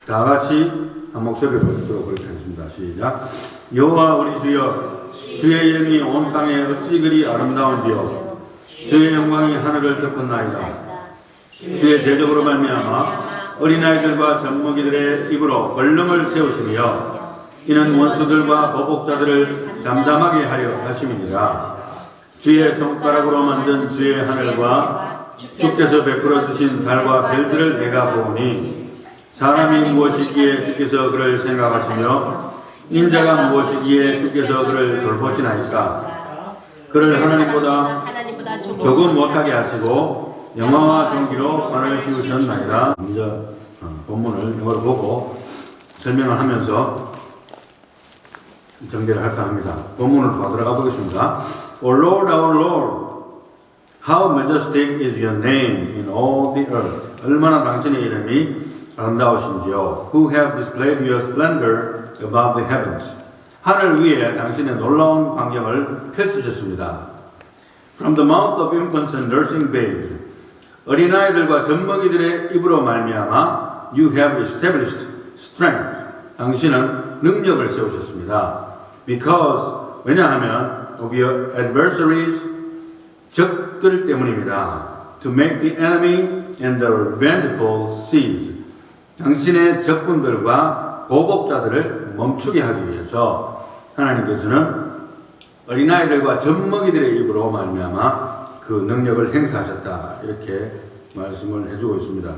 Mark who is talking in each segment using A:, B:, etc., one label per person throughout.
A: 다 같이 한 목소리로 읽도록 그렇게 하겠습니다. 시작. 여호와 우리 주여, 주의 이름이 온 땅에 어찌 그리 아름다운지요. 주의 영광이 하늘을 덮었나이다. 주의 대적으로 말미암아 어린아이들과 젖먹이들의 입으로 권능을 세우시며 이는 원수들과 보복자들을 잠잠하게 하려 하심이니라. 주의 손가락으로 만든 주의 하늘과 주께서 베풀어 주신 달과 별들을 내가 보니 사람이 무엇이기에 주께서 그를 생각하시며 인자가 무엇이기에 주께서 그를 돌보시나이까. 그를 하나님보다 조금 못하게 하시고 영화와 존귀로 관을 씌우셨나이다. 먼저 본문을 영어로 보고 설명을 하면서 정리를 할까 합니다. 본문을 더 들어가 보겠습니다. O Lord, our Lord, how majestic is your name in all the earth. 얼마나 당신의 이름이 아름다우신지요. Who have displayed your splendor above the heavens. 하늘 위에 당신의 놀라운 광경을 펼치셨습니다. From the mouth of infants and nursing babes. 어린아이들과 젖먹이들의 입으로 말미암아 You have established strength. 당신은 능력을 세우셨습니다. Because, 왜냐하면 of your adversaries, 적들 때문입니다. To make the enemy and the revengeful cease. 당신의 적군들과 보복자들을 멈추게 하기 위해서 하나님께서는 어린아이들과 젖먹이들의 입으로 말미암아 그 능력을 행사하셨다. 이렇게 말씀을 해주고 있습니다.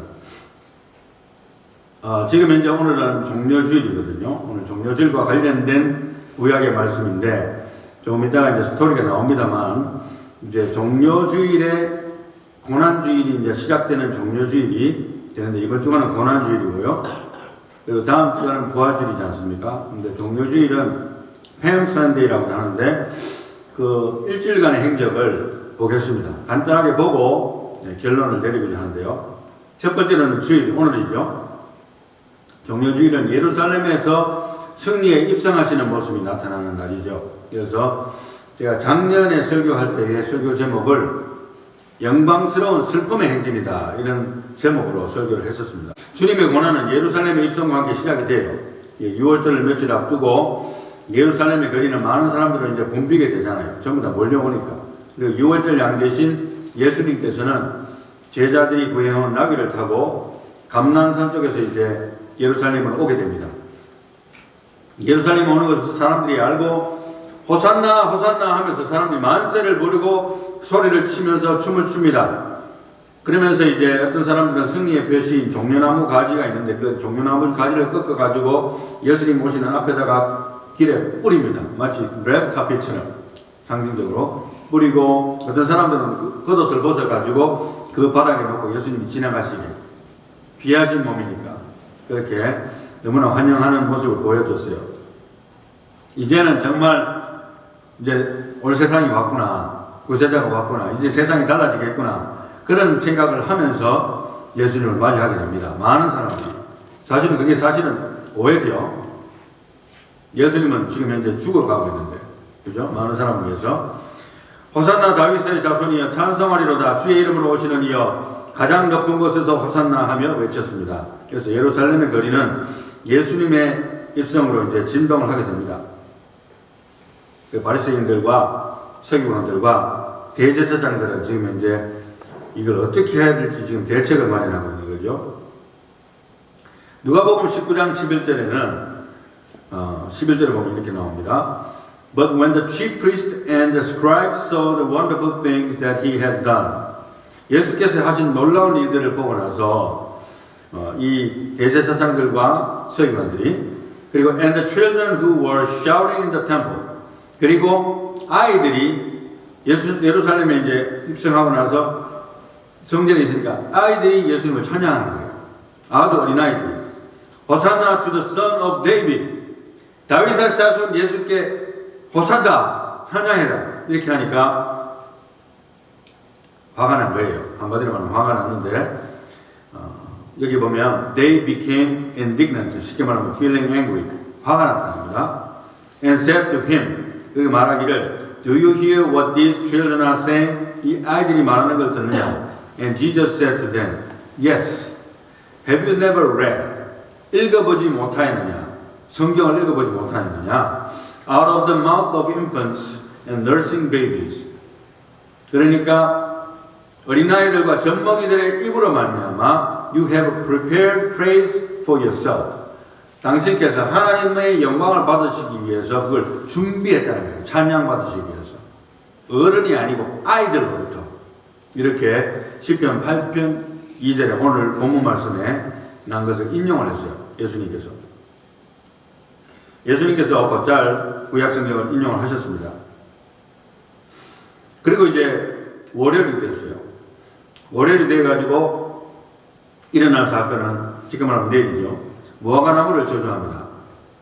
A: 지금 현재 오늘은 종려주일이거든요. 오늘 종려주일과 관련된 구약의 말씀인데 조금 이따가 이제 스토리가 나옵니다만 이제 종려주일에 고난주일이 이제 시작되는 종려주일이 되는데 이번 주간은 고난주일이고요. 그리고 다음 주간은 부활주일이지 않습니까? 근데 종려주일은 팸 선데이라고 하는데 그 일주일간의 행적을 보겠습니다. 간단하게 보고 결론을 내리고자 하는데요. 첫 번째는 주일, 오늘이죠. 종려주일은 예루살렘에서 승리에 입성하시는 모습이 나타나는 날이죠. 그래서 제가 작년에 설교할 때의 설교 제목을 영광스러운 슬픔의 행진이다. 이런 제목으로 설교를 했었습니다. 주님의 고난은 예루살렘의 입성과 함께 시작이 돼요. 6월절을 며칠 앞두고 예루살렘의 거리는 많은 사람들은 이제 붐비게 되잖아요. 전부 다 몰려오니까. 그리고 6월절 양 대신 예수님께서는 제자들이 구해온 나귀를 타고 감난산 쪽에서 이제 예루살렘을 오게 됩니다. 예루살렘 오는 것을 사람들이 알고 호산나 호산나 하면서 사람들이 만세를 부르고 소리를 치면서 춤을 춥니다. 그러면서 이제 어떤 사람들은 승리의 표시인 종려나무 가지가 있는데 그 종려나무 가지를 꺾어가지고 예수님 오시는 앞에다가 길에 뿌립니다. 마치 레드 카펫처럼 상징적으로 뿌리고 어떤 사람들은 겉옷을 벗어가지고 그 바닥에 놓고 예수님이 지나가시게 귀하신 몸이니까 그렇게 너무나 환영하는 모습을 보여줬어요. 이제는 정말 이제 올 세상이 왔구나. 구세자가 왔구나. 이제 세상이 달라지겠구나. 그런 생각을 하면서 예수님을 맞이하게 됩니다. 많은 사람들이. 사실은 그게 사실은 오해죠. 예수님은 지금 현재 죽으러 가고 있는데. 그죠? 많은 사람을 위해서. 호산나 다윗의 자손이여 찬송하리로다. 주의 이름으로 오시는 이여 가장 높은 곳에서 호산나 하며 외쳤습니다. 그래서 예루살렘의 거리는 예수님의 입성으로 이제 진동을 하게 됩니다. 그 바리새인들과 서기관들과 대제사장들은 지금 이제 이걸 어떻게 해야 될지 지금 대책을 마련하고 있는 거죠. 누가복음 19장 11절에는 11절에 보면 이렇게 나옵니다. But when the chief priests and the scribes saw the wonderful things that he had done, 예수께서 하신 놀라운 일들을 보고 나서 이 대제사장들과 서기관들이 그리고 and the children who were shouting in the temple 그리고 아이들이 예루살렘에 이제 입성하고 나서 성전에 있으니까 아이들이 예수님을 찬양하는 거예요. 아주 어린 아이들이 호산나 to the son of David 다윗의 자손 예수께 호산나 찬양해라 이렇게 하니까 화가 난 거예요. 한마디로 말하면 화가 났는데 여기 보면 they became indignant 쉽게 말하면 feeling angry 화가 나타납니다. and said to him 그 말하기를 Do you hear what these children are saying? 이 아이들이 말하는 걸 듣느냐? And Jesus said to them, Yes. Have you never read? 읽어보지 못하였느냐? 성경을 읽어보지 못하였느냐? Out of the mouth of infants and nursing babies. 그러니까 어린아이들과 젖먹이들의 입으로 말미암아 You have prepared praise for yourself. 당신께서 하나님의 영광을 받으시기 위해서 그걸 준비했다는 거예요. 찬양 받으시기 위해서. 어른이 아니고 아이들로부터. 이렇게 시편 8편 2절에 오늘 본문 말씀에 난 것을 인용을 했어요. 예수님께서. 예수님께서 곧잘 구약성경을 인용을 하셨습니다. 그리고 이제 월요일이 됐어요. 월요일이 돼가지고 일어날 사건은 지금 말하면 내일이죠. 무화과나무를 저주합니다.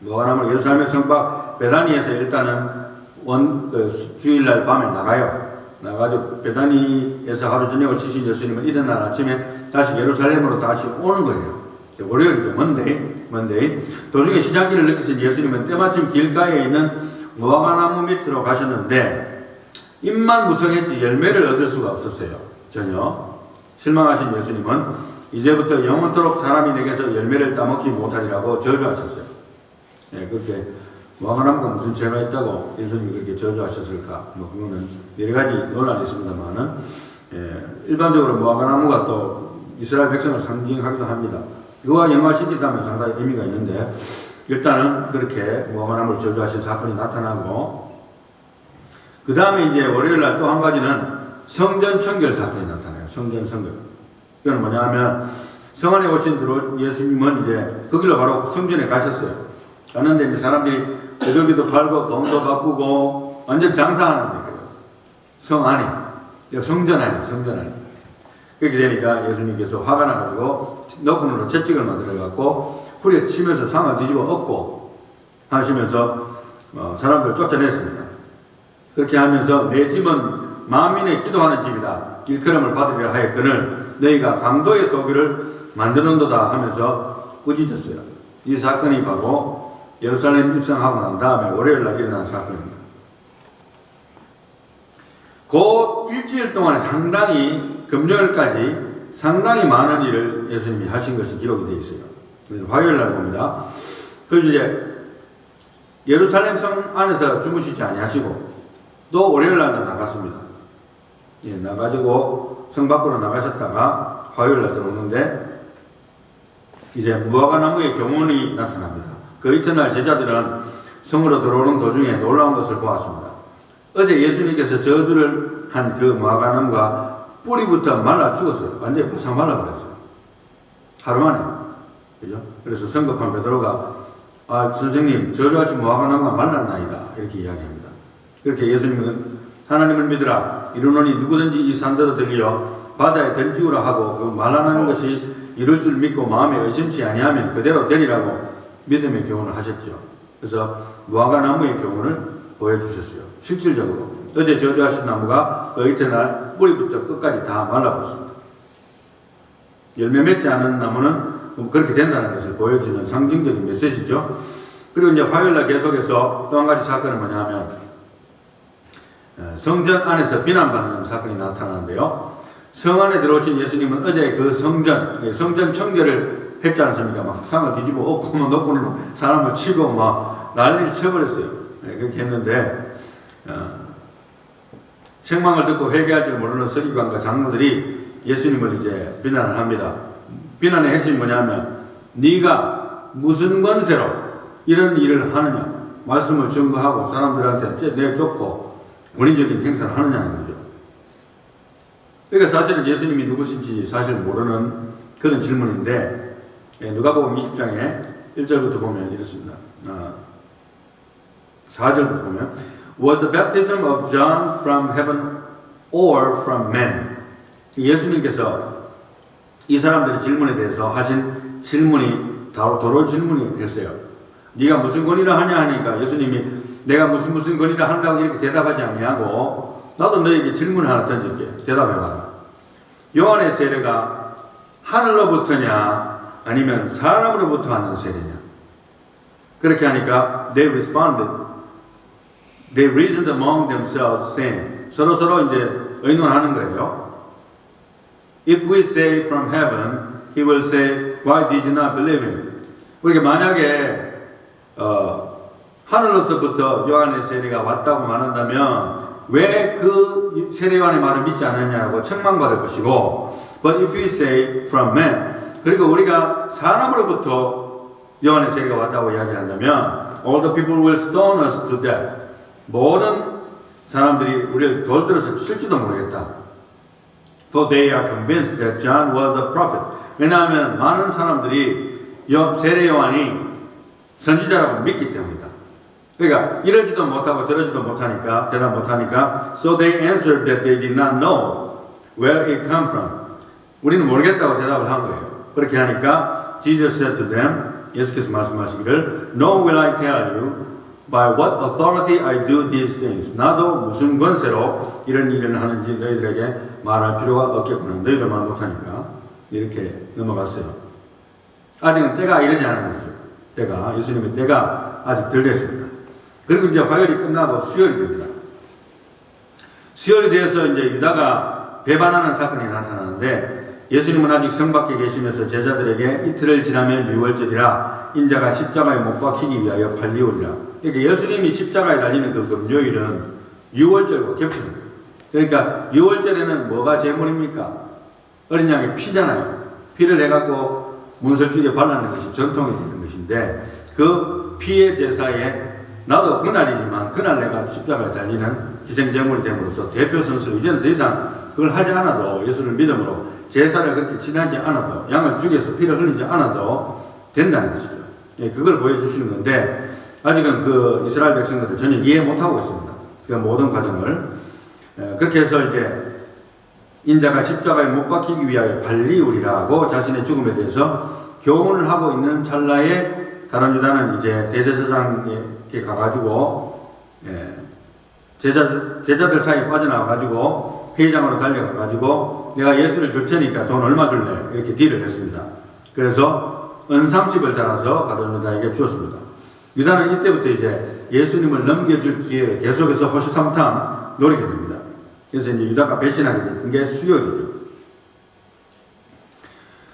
A: 무화과나무를 예루살렘의 성곽 베다니에서 일단은 주일날 밤에 나가가지고 베다니에서 하루 저녁을 치신 예수님은 이튿날 아침에 다시 예루살렘으로 다시 오는 거예요. 월요일이죠. 먼데이. 도중에 시장길을 느끼신 예수님은 때마침 길가에 있는 무화과나무 밑으로 가셨는데 입만 무성했지 열매를 얻을 수가 없었어요. 전혀. 실망하신 예수님은 이제부터 영원토록 사람이 내게서 열매를 따먹지 못하리라고 저주하셨어요. 예, 그렇게 무화과나무가 무슨 죄가 있다고 예수님이 그렇게 저주하셨을까? 뭐 그거는 여러 가지 논란이 있습니다만은 일반적으로 무화과나무가 또 이스라엘 백성을 상징하기도 합니다. 그와 연관시킨다면 상당히 의미가 있는데 일단은 그렇게 무화과나무를 저주하신 사건이 나타나고 그 다음에 이제 월요일날 또 한 가지는 성전 청결 사건이 나타나요. 성전 청결. 이건 뭐냐 하면 성 안에 오신 예수님은 이제 그 길로 바로 성전에 가셨어요. 가는데 이제 사람들이 고기도 팔고 돈도 바꾸고 완전 장사하는 거예요. 성 안에. 성전 안에. 그렇게 되니까 예수님께서 화가 나가지고 너구리로 채찍을 만들어갖고 후려치면서 상을 뒤집어 엎고 하시면서 사람들을 쫓아냈습니다. 그렇게 하면서 내 집은 만민의 기도하는 집이다. 일컬음을 받으리라 하였거늘 너희가 강도의 소비를 만드는도다 하면서 꾸짖었어요. 이 사건이 바로 예루살렘 입성하고 난 다음에 월요일날 일어난 사건입니다. 그 일주일 동안에 금요일까지 상당히 많은 일을 예수님이 하신 것이 기록이 되어 있어요. 화요일날 봅니다. 그래서 이제 예루살렘 성 안에서 주무시지 아니하시고 또 월요일날도 나갔습니다. 예, 나가지고 성 밖으로 나가셨다가 화요일날 들어오는데 이제 무화과나무의 경운이 나타납니다. 그 이튿날 제자들은 성으로 들어오는 도중에 놀라운 것을 보았습니다. 어제 예수님께서 저주를 한 그 무화과나무가 뿌리부터 말라 죽었어요. 완전히 부상 말라버렸어요. 하루 만에. 그죠? 그래서 성급한 베드로가 선생님 저주하신 무화과나무가 말랐나이다. 이렇게 이야기합니다. 그렇게 예수님은 하나님을 믿으라. 이르노니 누구든지 이 산더러 들려 바다에 던지우라 하고 그 말하는 것이 이룰 줄 믿고 마음에 의심치 아니하면 그대로 되리라고 믿음의 교훈을 하셨죠. 그래서 무화과나무의 교훈을 보여주셨어요. 실질적으로 어제 저주하신 나무가 그 이튿날 뿌리부터 끝까지 다 말라버렸습니다. 열매 맺지 않은 나무는 그렇게 된다는 것을 보여주는 상징적인 메시지죠. 그리고 이제 화요일날 계속해서 또 한 가지 사건은 뭐냐 하면 성전 안에서 비난받는 사건이 나타나는데요. 성 안에 들어오신 예수님은 어제 그 성전 청결을 했지 않습니까? 막 상을 뒤집어 엎고 막 너구리로 사람을 치고 막 난리를 쳐버렸어요. 그렇게 했는데 책망을 듣고 회개할 줄 모르는 서기관과 장로들이 예수님을 이제 비난을 합니다. 비난의 핵심이 뭐냐면 네가 무슨 권세로 이런 일을 하느냐, 말씀을 증거하고 사람들한테 내쫓고 권위적인 행사를 하느냐는 거죠. 그러니까 사실은 예수님이 누구신지 사실 모르는 그런 질문인데 누가복음 20장에 1절부터 보면 이렇습니다. 4절부터 보면 Was the baptism of John from heaven or from men? 예수님께서 이 사람들의 질문에 대해서 하신 질문이 도로 질문이었어요. 네가 무슨 권위를 하냐 하니까 예수님이 내가 무슨 권위를 한다고 이렇게 대답하지 아니하고 나도 너에게 질문을 하나 던질게. 대답해봐. 요한의 세례가 하늘로부터냐 아니면 사람으로부터 하는 세례냐? 그렇게 하니까 they reasoned among themselves saying 서로 이제 의논하는 거예요. If we say from heaven, he will say, why did you not believe him? 우리가 만약에 하늘로서부터 요한의 세례가 왔다고 말한다면 왜 그 세례 요한의 말을 믿지 않았냐고 책망받을 것이고, but if we say from man, 그리고 우리가 사람으로부터 요한의 세례가 왔다고 이야기한다면 all the people will stone us to death. 모든 사람들이 우리를 돌들어서 칠지도 모르겠다. For they are convinced that John was a prophet. 왜냐하면 많은 사람들이 세례 요한이 선지자라고 믿기 때문이다. 그러니까 이러지도 못하고 저러지도 못하니까, 대답 못하니까 so they answered that they did not know where it came from. 우리는 모르겠다고 대답을 한 거예요. 그렇게 하니까 Jesus said to them, 예수께서 말씀하시기를 No will I tell you by what authority I do these things. 나도 무슨 권세로 이런 일을 하는지 너희들에게 말할 필요가 없겠구나. 너희들 말 못하니까. 이렇게 넘어갔어요. 아직은 때가 이러지 않은 거죠. 예수님의 때가 아직 덜 됐습니다. 그리고 이제 화요일이 끝나고 수요일이 됩니다. 수요일이 되어서 이제 유다가 배반하는 사건이 나타나는데, 예수님은 아직 성 밖에 계시면서 제자들에게 이틀을 지나면 유월절이라 인자가 십자가에 못 박히기 위하여 팔리오리라. 그러니까 예수님이 십자가에 달리는 그 금요일은 유월절과 겹칩니다. 그러니까 유월절에는 뭐가 제물입니까? 어린 양의 피잖아요. 피를 해갖고 문설주에 발라는 것이 전통이 되는 것인데, 그 피의 제사에 나도 그날이지만 그날 내가 십자가에 달리는 희생제물이 됨으로써 대표 선수로 이제는 더 이상 그걸 하지 않아도, 예수를 믿음으로 제사를 그렇게 지나지 않아도, 양을 죽여서 피를 흘리지 않아도 된다는 것이죠. 예, 그걸 보여주시는 건데, 아직은 그 이스라엘 백성들은 전혀 이해 못하고 있습니다. 그 모든 과정을. 그렇게 해서 이제 인자가 십자가에 못 박히기 위하여 팔리우리라고 자신의 죽음에 대해서 교훈을 하고 있는 찰나에 다른 유다는 이제 대제사장에게 가가지고 제자들 사이에 빠져나와가지고 회의장으로 달려가가지고 내가 예수를 줄 테니까 돈 얼마 줄래? 이렇게 딜을 했습니다. 그래서 은삼십을 달아서 가룟 유다에게 주었습니다. 유다는 이때부터 이제 예수님을 넘겨줄 기회를 계속해서 호시탐탐 노리게 됩니다. 그래서 이제 유다가 배신하게 된 게 수요일이죠.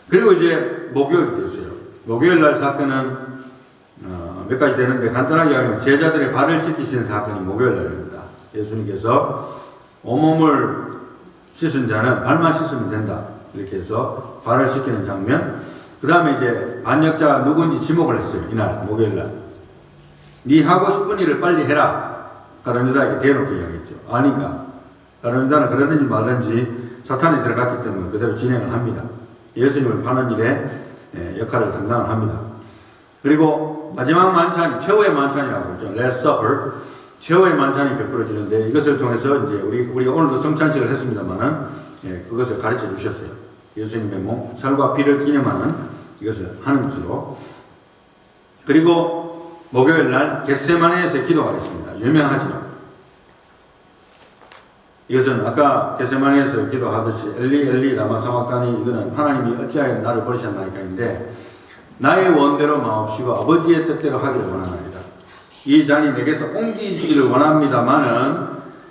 A: 그리고 이제 목요일이 됐어요. 목요일 날 사건은 몇 가지 되는데, 간단하게 하면 제자들의 발을 씻기시는 사건이 목요일 날입니다. 예수님께서 온몸을 씻은 자는 발만 씻으면 된다. 이렇게 해서 발을 씻기는 장면. 그 다음에 이제 반역자가 누구인지 지목을 했어요. 이날 목요일 날. 네 하고 싶은 일을 빨리 해라. 가룟 유다에게 대놓고 이야기했죠. 아니까 가룟 유다는 그러든지 말든지 사탄이 들어갔기 때문에 그대로 진행을 합니다. 예수님을 파는 일에 역할을 담당을 합니다. 그리고 마지막 만찬, 최후의 만찬이라고 그러죠. Last Supper, 최후의 만찬이 베풀어지는데, 이것을 통해서 이제 우리가 오늘도 성찬식을 했습니다만은 그것을 가르쳐 주셨어요. 예수님의 몸, 살과 피를 기념하는 이것을 하는 것으로. 그리고 목요일 날 겟세마네에서 기도가 있습니다. 유명하죠. 이것은 아까 겟세마네에서 기도하듯이 엘리 엘리 라마 사박다니, 이거는 하나님이 어찌하여 나를 버리셨나이까인데, 나의 원대로 마옵시고 아버지의 뜻대로 하기를 원하나이다. 이 잔이 내게서 옮기지기를 원합니다마는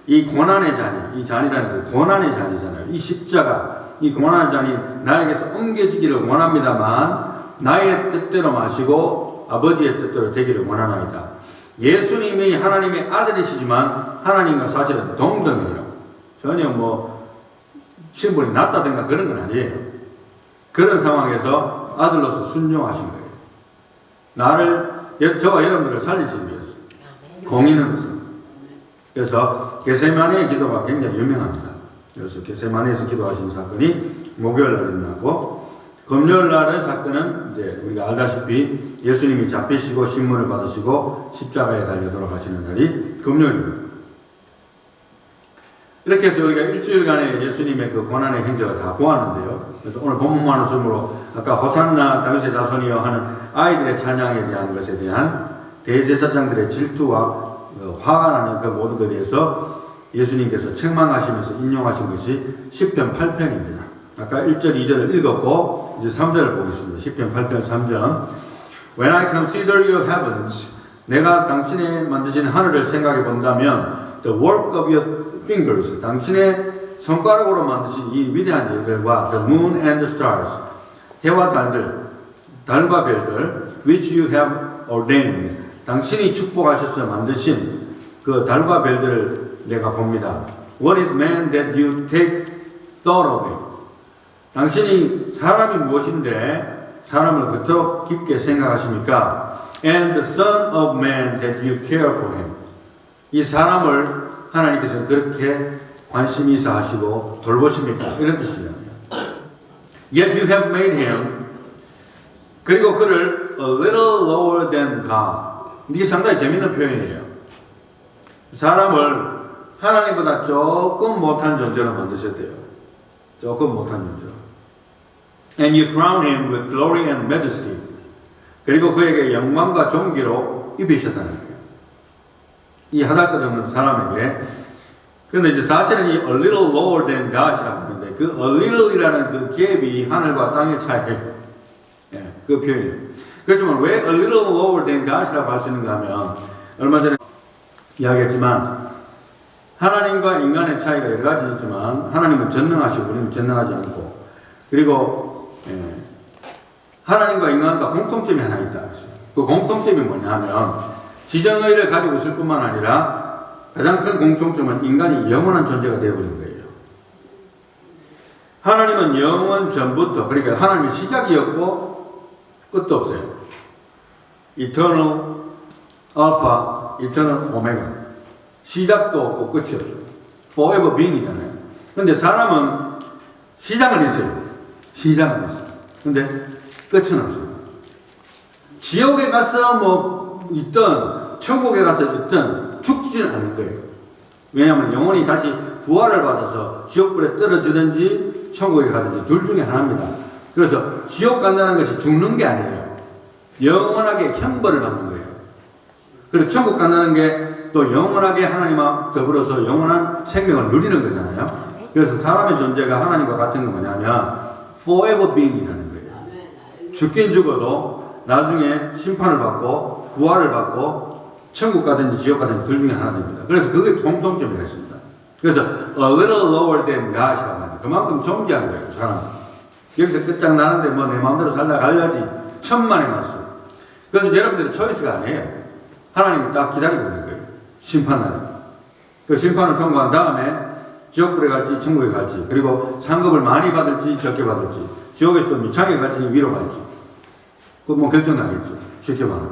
A: 이 고난의 잔이, 이 잔이라는 것은 고난의 잔이잖아요. 이 십자가, 이 고난의 잔이 나에게서 옮겨지기를 원합니다만 나의 뜻대로 마시고 아버지의 뜻대로 되기를 원하나이다. 예수님이 하나님의 아들이시지만 하나님과 사실은 동등해요. 전혀 뭐 신분이 낮다든가 그런 건 아니에요. 그런 상황에서 아들로서 순종하신 거예요. 저와 여러분들을 살리기 위해서, 공인으로서. 그래서 겟세마네의 기도가 굉장히 유명합니다. 그래서 겟세마네에서 기도하신 사건이 목요일 날 일어나고, 금요일 날의 사건은 이제 우리가 알다시피 예수님이 잡히시고 신문을 받으시고 십자가에 달려 돌아가시는 날이 금요일입니다. 이렇게 해서 우리가 일주일간의 예수님의 그 고난의 행적을 다 보았는데요. 그래서 오늘 본문만 웃음으로 아까 호산나 다윗의 자손이여 하는 아이들의 찬양에 대한 것에 대한 대제사장들의 질투와 화가 나는 그 모든 것에 대해서 예수님께서 책망하시면서 인용하신 것이 시편 8편입니다. 아까 1절, 2절을 읽었고 이제 3절을 보겠습니다. 시편 8편 3절. When I consider your heavens, 내가 당신의 만드신 하늘을 생각해 본다면 the work of your fingers, 당신의 손가락으로 만드신 이 위대한 일들과 the moon and the stars, 해와 달들, 달과 별들 which you have ordained 당신이 축복하셔서 만드신 그 달과 별들을 내가 봅니다. What is man that you take thought of him? 당신이 사람이 무엇인데 사람을 그토록 깊게 생각하십니까? And the son of man that you care for him. 이 사람을 하나님께서 그렇게 관심이 있어 하시고 돌보십니까? 이런 뜻이에요. Yet you have made him. 그리고 그를 a little lower than God. 이게 상당히 재밌는 표현이에요. 사람을 하나님보다 조금 못한 존재로 만드셨대요. 조금 못한 존재로. And you crown him with glory and majesty. 그리고 그에게 영광과 존귀로 입히셨다는 거예요. 이 하나님은 사람에게. 그런데 이제 사실은 이 a little lower than God이라고 하는데 그 a little이라는 그 갭이 하늘과 땅의 차이예요. 예, 그 표현이에요. 그렇지만 왜 a little lower than God이라고 할 수 있는가 하면 얼마 전에 이야기했지만 하나님과 인간의 차이가 여러 가지 있지만 하나님은 전능하시고 우리는 전능하지 않고 그리고 하나님과 인간과 공통점이 하나 있다. 그 공통점이 뭐냐 하면 지정의를 가지고 있을 뿐만 아니라 가장 큰 공통점은 인간이 영원한 존재가 되어버린 거예요. 하나님은 영원 전부터 그러니까 하나님의 시작이었고 끝도 없어요. Eternal Alpha, Eternal Omega. 시작도 없고 끝이 없어요. Forever being이잖아요. 그런데 사람은 시작은 있어요. 시작은 있어요. 근데 끝은 없어요. 지옥에 가서 뭐 있든 천국에 가서 있든 죽지는 않을 거예요. 왜냐하면 영혼이 다시 부활을 받아서 지옥불에 떨어지든지 천국에 가든지 둘 중에 하나입니다. 그래서 지옥 간다는 것이 죽는 게 아니에요. 영원하게 형벌을 받는 거예요. 그리고 천국 간다는 게 또 영원하게 하나님과 더불어서 영원한 생명을 누리는 거잖아요. 그래서 사람의 존재가 하나님과 같은 건 뭐냐면 forever being이라는 거예요. 죽긴 죽어도 나중에 심판을 받고 부활을 받고 천국 가든지 지옥 가든지 둘 중에 하나 됩니다. 그래서 그게 공통점이 있습니다. 그래서 a little lower than God이라고 합니다. 그만큼 존귀한 거예요. 사람. 여기서 끝장나는데 뭐 내 마음대로 살다 가야지. 천만의 말씀. 그래서 여러분들의 초이스가 아니에요. 하나님이 딱 기다리고 있는 거예요. 심판날. 그 심판을 통과한 다음에 지옥불에 갈지 천국에 갈지 그리고 상급을 많이 받을지 적게 받을지 지옥에서도 미창에 갈지 위로 갈지 그 뭐 결정나겠죠. 쉽게 말하면.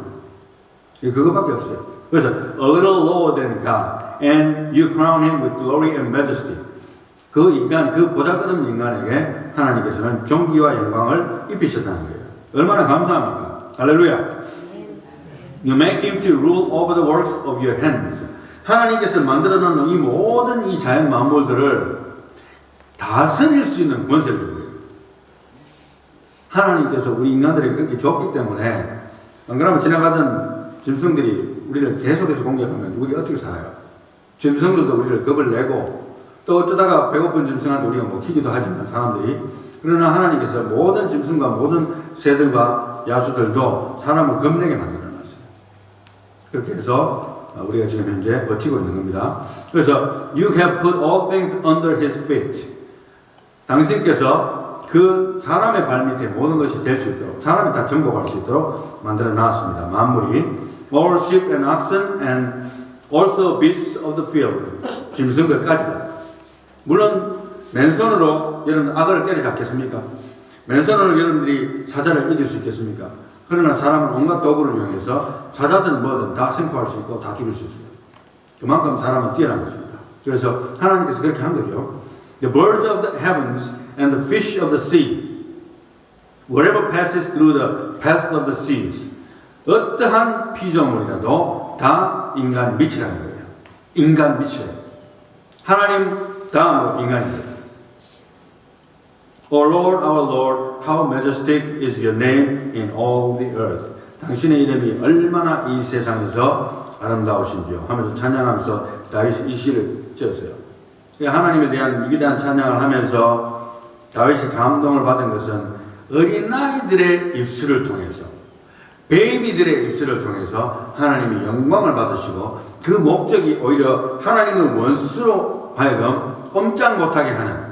A: 그거밖에 없어요. 그래서 a little lower than God and you crown him with glory and majesty. 그 인간, 그 보잘것없는 인간에게 하나님께서는 존귀와 영광을 입히셨다는 거예요. 얼마나 감사합니까? 할렐루야. You make him to rule over the works of your hands. 하나님께서 만들어 놓은 이 모든 이 자연 만물들을 다스릴 수 있는 권세를 준 거예요. 하나님께서 우리 인간들에게 그렇게 줬기 때문에 안 그러면 지나가던 짐승들이 우리를 계속해서 공격하면 우리 어떻게 살아요? 짐승들도 우리를 겁을 내고 또 어쩌다가 배고픈 짐승한테 우리가 먹히기도 하지만 사람들이 그러나 하나님께서 모든 짐승과 모든 새들과 야수들도 사람을 겁내게 만들어놨어요. 그렇게 해서 우리가 지금 현재 버티고 있는 겁니다. 그래서 You have put all things under his feet. 당신께서 그 사람의 발밑에 모든 것이 될 수 있도록 사람이 다 정복할 수 있도록 만들어 놨습니다. 만물이 all sheep and oxen and also beasts of the field. 짐승들까지다. 물론 맨손으로 여러분 악어를 때려잡겠습니까? 맨손으로 여러분들이 사자를 이길 수 있겠습니까? 그러나 사람은 온갖 도구를 이용해서 사자든 뭐든 다 생포할 수 있고 다 죽일 수 있습니다. 그만큼 사람은 뛰어난 것입니다. 그래서 하나님께서 그렇게 한 거죠. The birds of the heavens and the fish of the sea, whatever passes through the path of the seas. 어떠한 피조물이라도 다 인간 밑이라는 거예요. 인간 밑이에요. 하나님 다음으로 인간입니다. O Lord, our Lord, how majestic is your name in all the earth. 당신의 이름이 얼마나 이 세상에서 아름다우신지요 하면서 찬양하면서 다윗이 이 시를 지었어요. 하나님에 대한 위대한 찬양을 하면서 다윗이 감동을 받은 것은 어린아이들의 입술을 통해서 베이비들의 입술을 통해서 하나님이 영광을 받으시고 그 목적이 오히려 하나님의 원수로 하여금 꼼짝 못하게 하는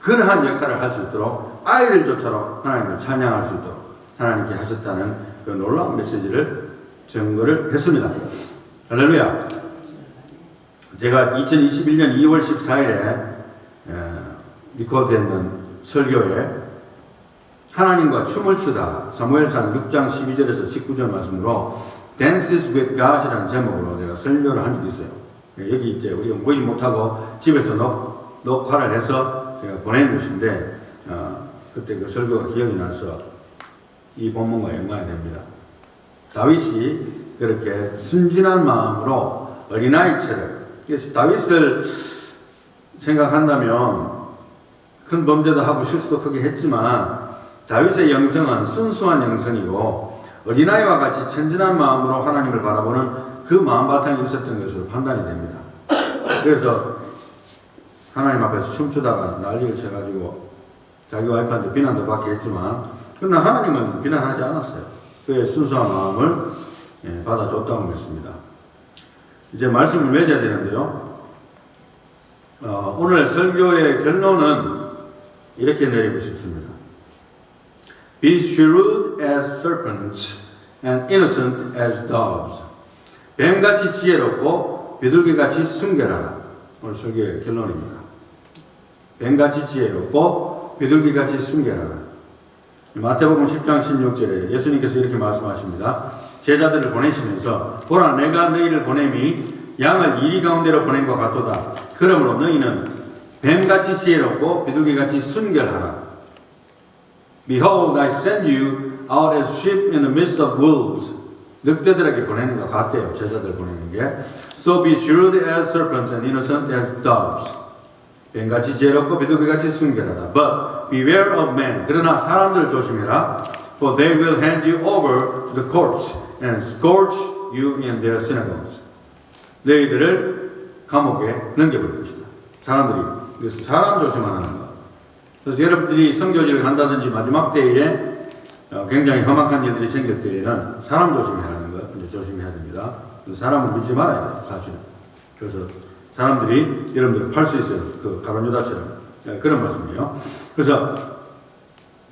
A: 그러한 역할을 할 수 있도록 아이들조차로 하나님을 찬양할 수 있도록 하나님께 하셨다는 그 놀라운 메시지를 증거를 했습니다. 할렐루야. 제가 2021년 2월 14일에 리코드했는 설교에 하나님과 춤을 추다 사무엘상 6장 12절에서 19절 말씀으로 Dances with God이라는 제목으로 제가 설교를 한 적이 있어요. 여기 이제 우리가 보지 못하고 집에서 녹화를 해서 제가 보낸 것인데 그때 그 설교가 기억이 나서 이 본문과 연관이 됩니다. 다윗이 그렇게 순진한 마음으로 어린아이처럼, 그래서 다윗을 생각한다면 큰 범죄도 하고 실수도 크게 했지만 다윗의 영성은 순수한 영성이고 어린아이와 같이 천진한 마음으로 하나님을 바라보는 그 마음바탕이 있었던 것으로 판단이 됩니다. 그래서 하나님 앞에서 춤추다가 난리를 쳐가지고 자기 와이프한테 비난도 받게 했지만 그러나 하나님은 비난하지 않았어요. 그의 순수한 마음을 받아줬다고 했습니다. 이제 말씀을 맺어야 되는데요. 오늘 설교의 결론은 이렇게 내리고 싶습니다. Be shrewd as serpents and innocent as doves. 뱀같이 지혜롭고 비둘기같이 순결하라. 오늘 설교의 결론입니다. 뱀같이 지혜롭고 비둘기같이 순결하라. 마태복음 10장 16절에 예수님께서 이렇게 말씀하십니다. 제자들을 보내시면서 보라 내가 너희를 보냄이 양을 이리 가운데로 보낸 것 같도다. 그러므로 너희는 뱀같이 지혜롭고 비둘기같이 순결하라. Behold, I send you out as sheep in the midst of wolves. 늑대들에게 보내는 것 같대요. 제자들 보내는 게. So be shrewd as serpents and innocent as doves. 뱀같이 지혜롭고 비둘기같이 순결하다. But beware of men. 그러나 사람들을 조심해라. For they will hand you over to the courts and scourge you in their synagogues. 너희들을 감옥에 넘겨버릴 것이다. 사람들이. 그래서 사람 조심하는 것. 그래서 여러분들이 선교지를 간다든지 마지막 때에 굉장히 험악한 일들이 생길 때에는 사람 조심해야 하는 것 이제 조심해야 됩니다. 사람을 믿지 말아야 돼요, 사실은. 그래서 사람들이 여러분들을 팔 수 있어요. 그 가룟 유다처럼 그런 말씀이에요. 그래서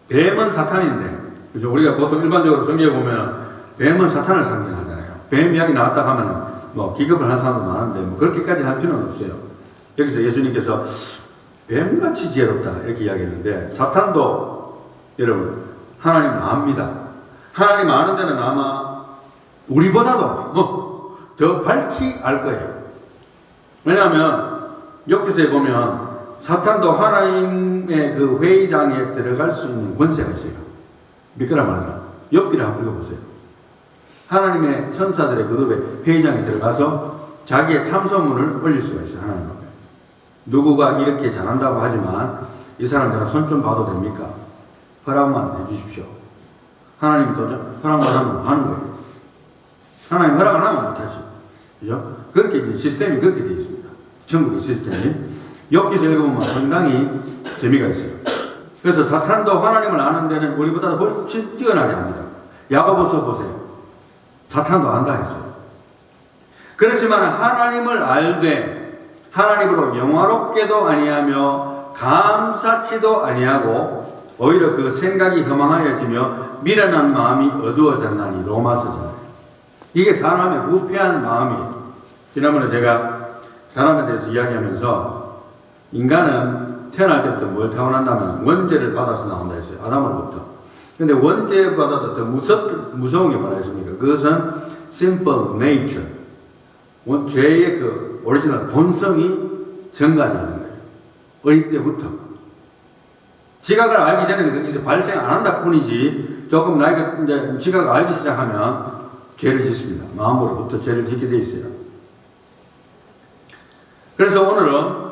A: 뱀은 사탄인데, 그죠? 우리가 보통 일반적으로 성경에 보면 뱀은 사탄을 상징하잖아요. 뱀 이야기 나왔다 하면은 뭐 기겁을 한 사람도 많은데 뭐 그렇게까지 할 필요는 없어요. 여기서 예수님께서 뱀같이 지혜롭다 이렇게 이야기했는데 사탄도 여러분 하나님을 압니다. 하나님 아는 데는 아마 우리보다도 더 밝히 알 거예요. 왜냐하면 욥기서에 보면 사탄도 하나님의 그 회의장에 들어갈 수 있는 권세가 있어요. 믿거나 말거나. 욥기를 한번 읽어보세요. 하나님의 천사들의 그룹에 회의장에 들어가서 자기의 참소문을 올릴 수가 있어요. 하나님 앞에. 누구가 이렇게 잘한다고 하지만 이 사람 내가 손 좀 봐도 됩니까? 허락만 해주십시오. 하나님이 도전 허락만 하면 하는 거예요. 하나님 허락을 하면 못하지. 그죠? 그렇게 시스템이 그렇게 되어 있습니다. 천국의 시스템이. 욥기서 읽어보면 상당히 재미가 있어요. 그래서 사탄도 하나님을 아는 데는 우리보다 훨씬 뛰어나게 합니다. 야고보서 보세요. 사탄도 안다 했어요. 그렇지만 하나님을 알되 하나님으로 영화롭게도 아니하며 감사치도 아니하고 오히려 그 생각이 허망하여지며 미련한 마음이 어두워졌나니. 로마서잖아요. 이게 사람의 무패한 마음이에요. 지난번에 제가 사람에 대해서 이야기하면서 인간은 태어날 때부터 뭘 타고난다면 원죄를 받아서 나온다 했어요. 아담으로부터. 근데 원죄 받아도 더 무서운 게 뭐라 했습니까? 그것은 simple nature. 죄의 그 오리지널 본성이 정관이 있는 거예요. 어릴 때부터. 지각을 알기 전에는 거기서 발생 안 한다 뿐이지 조금 나이가 이제 지각을 알기 시작하면 죄를 짓습니다. 마음으로부터 죄를 짓게 돼 있어요. 그래서 오늘은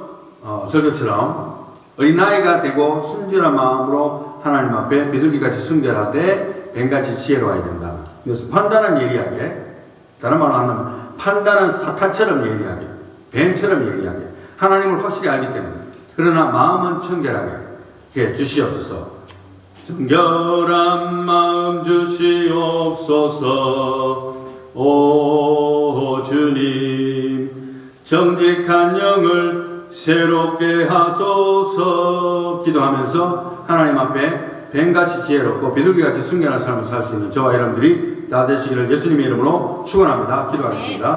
A: 설교처럼 어린아이가 되고 순진한 마음으로 하나님 앞에 비둘기같이 순결하되 뱀같이 지혜로워야 된다. 그래서 판단은 예리하게, 다른 말로 하면 판단은 사탄처럼 예리하게, 뱀처럼 예리하게 하나님을 확실히 알기 때문에. 그러나 마음은 청결하게 해 주시옵소서. 청결한 마음 주시옵소서. 오 주님, 정직한 영을 새롭게 하소서. 기도하면서 하나님 앞에 뱀같이 지혜롭고 비둘기같이 순결한 삶을 살 수 있는 저와 여러분들이 다 되시기를 예수님의 이름으로 축원합니다. 기도하겠습니다.